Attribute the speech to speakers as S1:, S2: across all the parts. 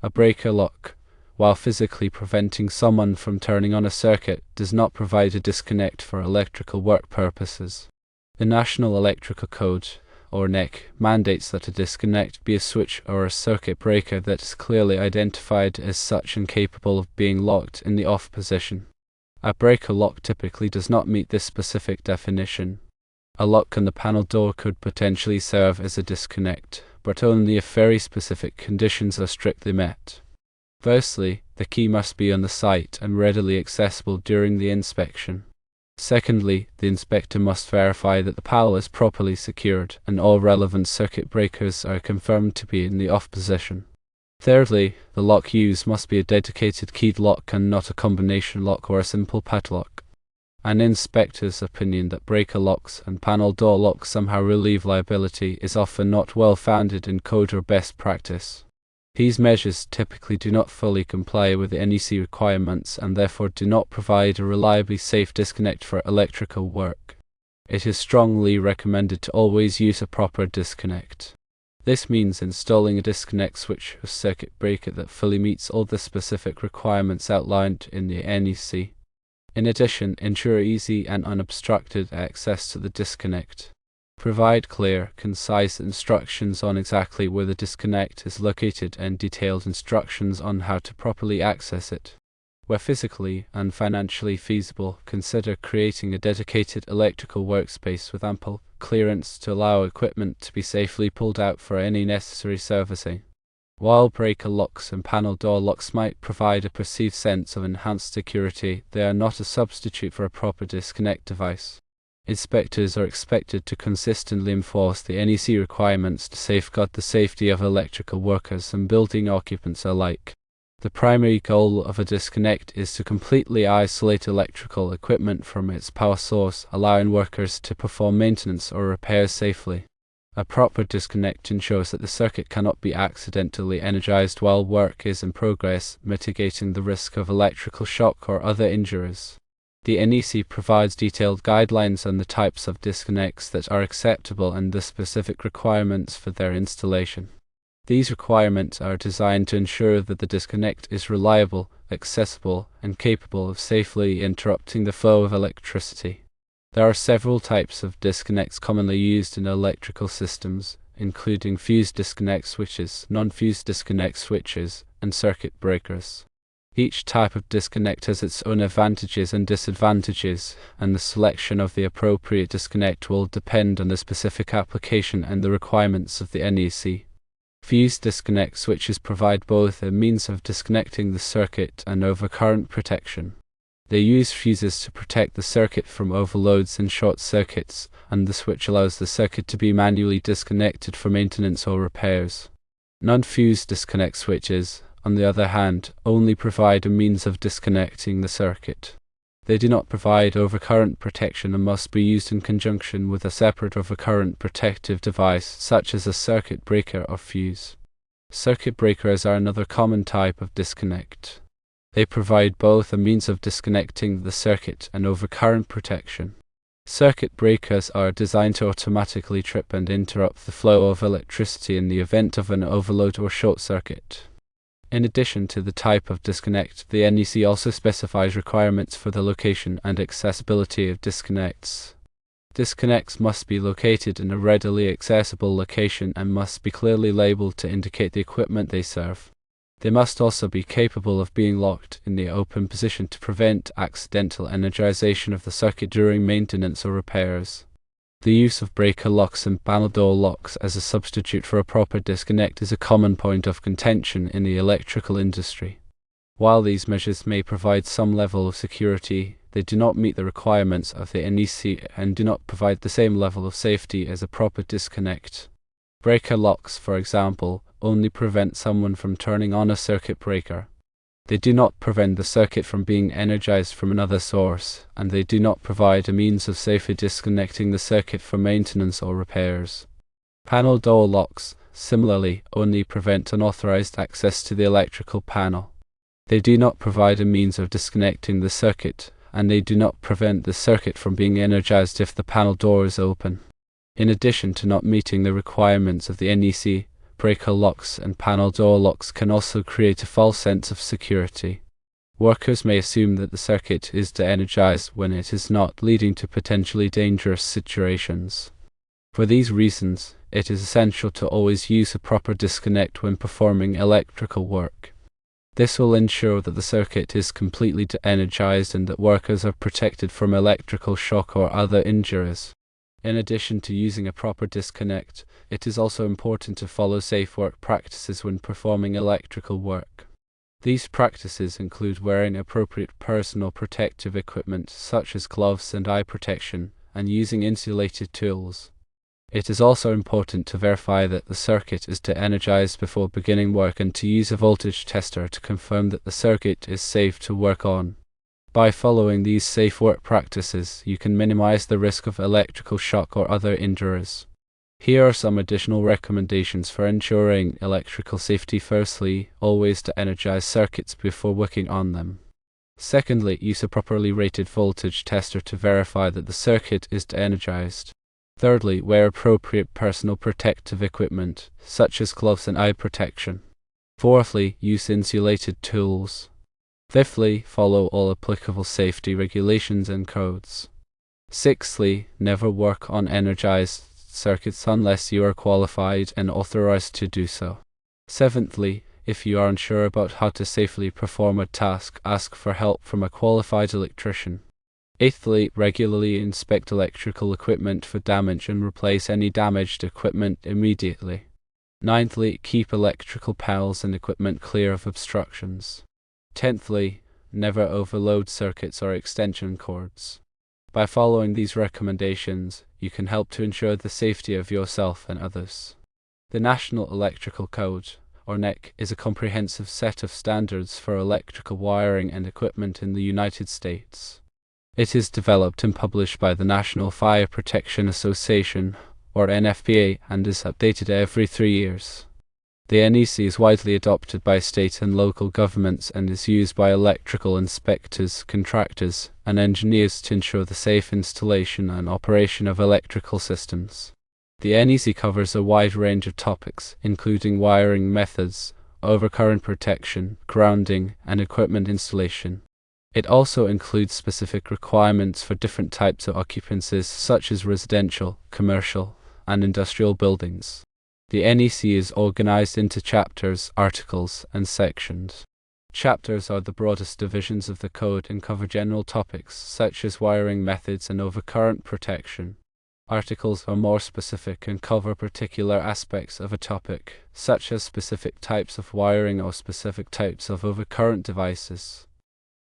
S1: A breaker lock, while physically preventing someone from turning on a circuit, does not provide a disconnect for electrical work purposes. The National Electrical Code, or NEC, mandates that a disconnect be a switch or a circuit breaker that is clearly identified as such and capable of being locked in the off position. A breaker lock typically does not meet this specific definition. A lock on the panel door could potentially serve as a disconnect, but only if very specific conditions are strictly met. Firstly, the key must be on the site and readily accessible during the inspection. Secondly, the inspector must verify that the panel is properly secured and all relevant circuit breakers are confirmed to be in the off position. Thirdly, the lock used must be a dedicated keyed lock and not a combination lock or a simple padlock. An inspector's opinion that breaker locks and panel door locks somehow relieve liability is often not well founded in code or best practice. These measures typically do not fully comply with the NEC requirements and therefore do not provide a reliably safe disconnect for electrical work. It is strongly recommended to always use a proper disconnect. This means installing a disconnect switch or circuit breaker that fully meets all the specific requirements outlined in the NEC. In addition, ensure easy and unobstructed access to the disconnect. Provide clear, concise instructions on exactly where the disconnect is located and detailed instructions on how to properly access it. Where physically and financially feasible, consider creating a dedicated electrical workspace with ample clearance to allow equipment to be safely pulled out for any necessary servicing. While breaker locks and panel door locks might provide a perceived sense of enhanced security, they are not a substitute for a proper disconnect device. Inspectors are expected to consistently enforce the NEC requirements to safeguard the safety of electrical workers and building occupants alike. The primary goal of a disconnect is to completely isolate electrical equipment from its power source, allowing workers to perform maintenance or repairs safely. A proper disconnect ensures that the circuit cannot be accidentally energized while work is in progress, mitigating the risk of electrical shock or other injuries. The NEC provides detailed guidelines on the types of disconnects that are acceptable and the specific requirements for their installation. These requirements are designed to ensure that the disconnect is reliable, accessible, and capable of safely interrupting the flow of electricity. There are several types of disconnects commonly used in electrical systems, including fused disconnect switches, non-fused disconnect switches, and circuit breakers. Each type of disconnect has its own advantages and disadvantages, and the selection of the appropriate disconnect will depend on the specific application and the requirements of the NEC. Fused disconnect switches provide both a means of disconnecting the circuit and overcurrent protection. They use fuses to protect the circuit from overloads and short circuits, and the switch allows the circuit to be manually disconnected for maintenance or repairs. Non-fused disconnect switches, on the other hand, only provide a means of disconnecting the circuit. They do not provide overcurrent protection and must be used in conjunction with a separate overcurrent protective device such as a circuit breaker or fuse. Circuit breakers are another common type of disconnect. They provide both a means of disconnecting the circuit and overcurrent protection. Circuit breakers are designed to automatically trip and interrupt the flow of electricity in the event of an overload or short circuit. In addition to the type of disconnect, the NEC also specifies requirements for the location and accessibility of disconnects. Disconnects must be located in a readily accessible location and must be clearly labeled to indicate the equipment they serve. They must also be capable of being locked in the open position to prevent accidental energization of the circuit during maintenance or repairs. The use of breaker locks and panel door locks as a substitute for a proper disconnect is a common point of contention in the electrical industry. While these measures may provide some level of security, they do not meet the requirements of the NEC and do not provide the same level of safety as a proper disconnect. Breaker locks, for example, only prevent someone from turning on a circuit breaker. They do not prevent the circuit from being energized from another source, and they do not provide a means of safely disconnecting the circuit for maintenance or repairs. Panel door locks, similarly, only prevent unauthorized access to the electrical panel. They do not provide a means of disconnecting the circuit, and they do not prevent the circuit from being energized if the panel door is open. In addition to not meeting the requirements of the NEC, breaker locks and panel door locks can also create a false sense of security. Workers may assume that the circuit is de-energized when it is not, leading to potentially dangerous situations. For these reasons, it is essential to always use a proper disconnect when performing electrical work. This will ensure that the circuit is completely de-energized and that workers are protected from electrical shock or other injuries. In addition to using a proper disconnect, it is also important to follow safe work practices when performing electrical work. These practices include wearing appropriate personal protective equipment such as gloves and eye protection, and using insulated tools. It is also important to verify that the circuit is de-energized before beginning work and to use a voltage tester to confirm that the circuit is safe to work on. By following these safe work practices, you can minimize the risk of electrical shock or other injuries. Here are some additional recommendations for ensuring electrical safety. Firstly, always de-energize circuits before working on them. Secondly, use a properly rated voltage tester to verify that the circuit is de-energized. Thirdly, wear appropriate personal protective equipment, such as gloves and eye protection. Fourthly, use insulated tools. Fifthly, follow all applicable safety regulations and codes. Sixthly, never work on energized circuits unless you are qualified and authorized to do so. Seventhly, if you are unsure about how to safely perform a task, ask for help from a qualified electrician. Eighthly, regularly inspect electrical equipment for damage and replace any damaged equipment immediately. Ninthly, keep electrical panels and equipment clear of obstructions. Tenthly, never overload circuits or extension cords. By following these recommendations, you can help to ensure the safety of yourself and others. The National Electrical Code, or NEC, is a comprehensive set of standards for electrical wiring and equipment in the United States. It is developed and published by the National Fire Protection Association, or NFPA, and is updated every 3 years. The NEC is widely adopted by state and local governments and is used by electrical inspectors, contractors, and engineers to ensure the safe installation and operation of electrical systems. The NEC covers a wide range of topics, including wiring methods, overcurrent protection, grounding, and equipment installation. It also includes specific requirements for different types of occupancies such as residential, commercial, and industrial buildings. The NEC is organized into chapters, articles, and sections. Chapters are the broadest divisions of the code and cover general topics such as wiring methods and overcurrent protection. Articles are more specific and cover particular aspects of a topic, such as specific types of wiring or specific types of overcurrent devices.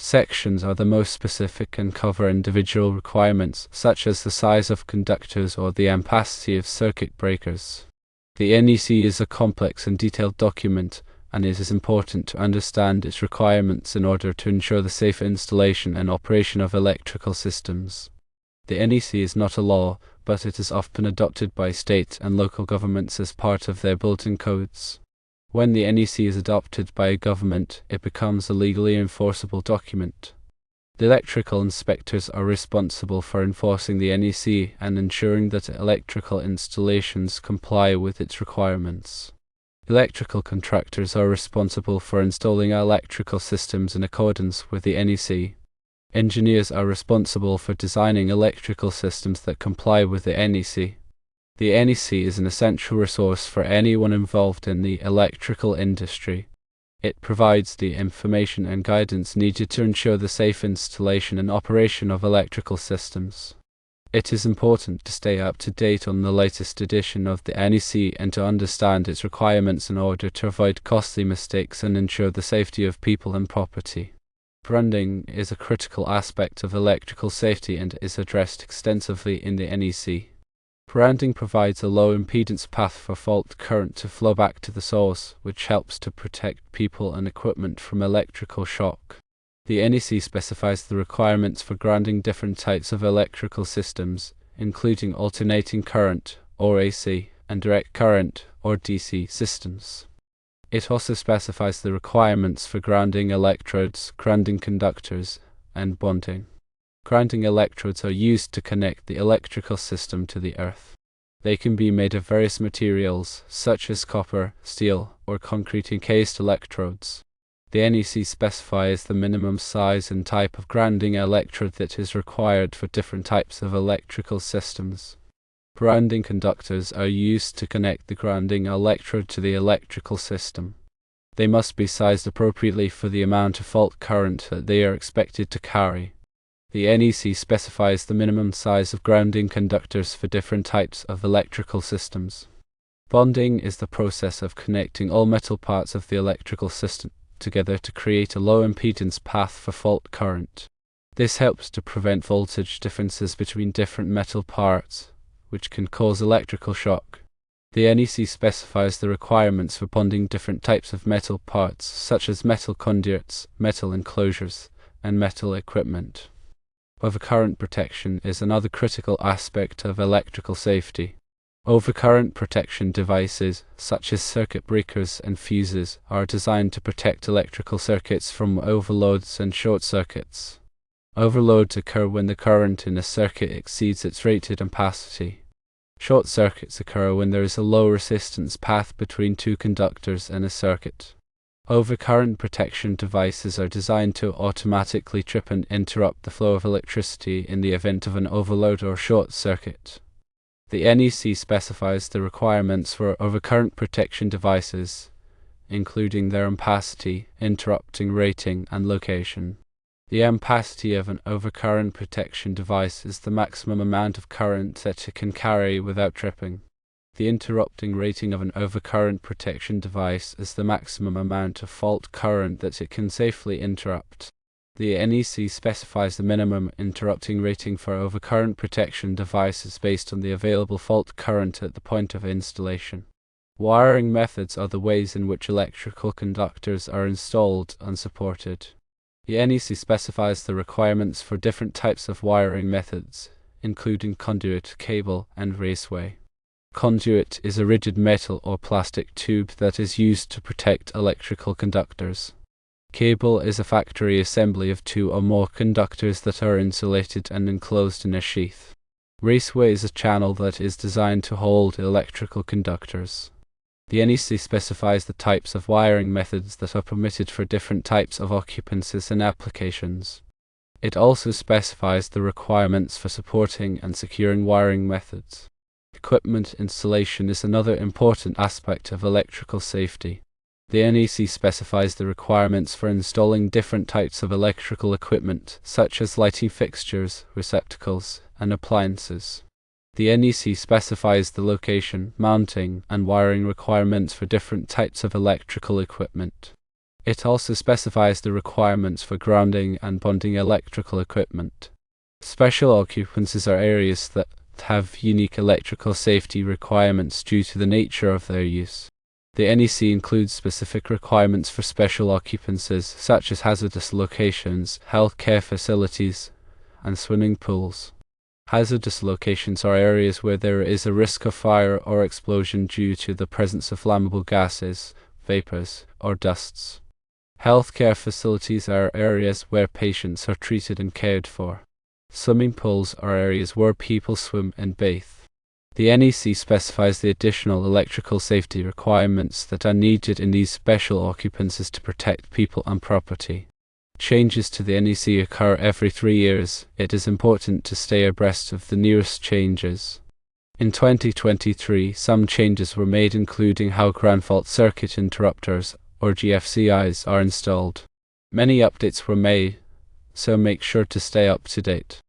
S1: Sections are the most specific and cover individual requirements, such as the size of conductors or the ampacity of circuit breakers. The NEC is a complex and detailed document, and it is important to understand its requirements in order to ensure the safe installation and operation of electrical systems. The NEC is not a law, but it is often adopted by state and local governments as part of their built-in codes. When the NEC is adopted by a government, it becomes a legally enforceable document. The electrical inspectors are responsible for enforcing the NEC and ensuring that electrical installations comply with its requirements. Electrical contractors are responsible for installing electrical systems in accordance with the NEC. Engineers are responsible for designing electrical systems that comply with the NEC. The NEC is an essential resource for anyone involved in the electrical industry. It provides the information and guidance needed to ensure the safe installation and operation of electrical systems. It is important to stay up to date on the latest edition of the NEC and to understand its requirements in order to avoid costly mistakes and ensure the safety of people and property. Branding is a critical aspect of electrical safety and is addressed extensively in the NEC. Branding provides a low impedance path for fault current to flow back to the source, which helps to protect people and equipment from electrical shock. The NEC specifies the requirements for grounding different types of electrical systems, including alternating current, or AC, and direct current, or DC, systems. It also specifies the requirements for grounding electrodes, grounding conductors, and bonding. Grounding electrodes are used to connect the electrical system to the earth. They can be made of various materials, such as copper, steel, or concrete-encased electrodes. The NEC specifies the minimum size and type of grounding electrode that is required for different types of electrical systems. Grounding conductors are used to connect the grounding electrode to the electrical system. They must be sized appropriately for the amount of fault current that they are expected to carry. The NEC specifies the minimum size of grounding conductors for different types of electrical systems. Bonding is the process of connecting all metal parts of the electrical system together to create a low impedance path for fault current. This helps to prevent voltage differences between different metal parts, which can cause electrical shock. The NEC specifies the requirements for bonding different types of metal parts, such as metal conduits, metal enclosures, and metal equipment. Overcurrent protection is another critical aspect of electrical safety. Overcurrent protection devices, such as circuit breakers and fuses, are designed to protect electrical circuits from overloads and short circuits. Overloads occur when the current in a circuit exceeds its rated ampacity. Short circuits occur when there is a low resistance path between two conductors in a circuit. Overcurrent protection devices are designed to automatically trip and interrupt the flow of electricity in the event of an overload or short circuit. The NEC specifies the requirements for overcurrent protection devices, including their ampacity, interrupting rating, and location. The ampacity of an overcurrent protection device is the maximum amount of current that it can carry without tripping. The interrupting rating of an overcurrent protection device is the maximum amount of fault current that it can safely interrupt. The NEC specifies the minimum interrupting rating for overcurrent protection devices based on the available fault current at the point of installation. Wiring methods are the ways in which electrical conductors are installed and supported. The NEC specifies the requirements for different types of wiring methods, including conduit, cable, and raceway. Conduit is a rigid metal or plastic tube that is used to protect electrical conductors. Cable is a factory assembly of two or more conductors that are insulated and enclosed in a sheath. Raceway is a channel that is designed to hold electrical conductors. The NEC specifies the types of wiring methods that are permitted for different types of occupancies and applications. It also specifies the requirements for supporting and securing wiring methods. Equipment installation is another important aspect of electrical safety. The NEC specifies the requirements for installing different types of electrical equipment, such as lighting fixtures, receptacles, and appliances. The NEC specifies the location, mounting, and wiring requirements for different types of electrical equipment. It also specifies the requirements for grounding and bonding electrical equipment. Special occupancies are areas that have unique electrical safety requirements due to the nature of their use. The NEC includes specific requirements for special occupancies, such as hazardous locations, healthcare facilities, and swimming pools. Hazardous locations are areas where there is a risk of fire or explosion due to the presence of flammable gases, vapors, or dusts. Healthcare facilities are areas where patients are treated and cared for. Swimming pools are areas where people swim and bathe. The NEC specifies the additional electrical safety requirements that are needed in these special occupancies to protect people and property. Changes to the NEC occur every 3 years. It is important to stay abreast of the newest changes. In 2023, some changes were made, including how ground fault circuit interrupters, or GFCIs, are installed. Many updates were made, so make sure to stay up to date.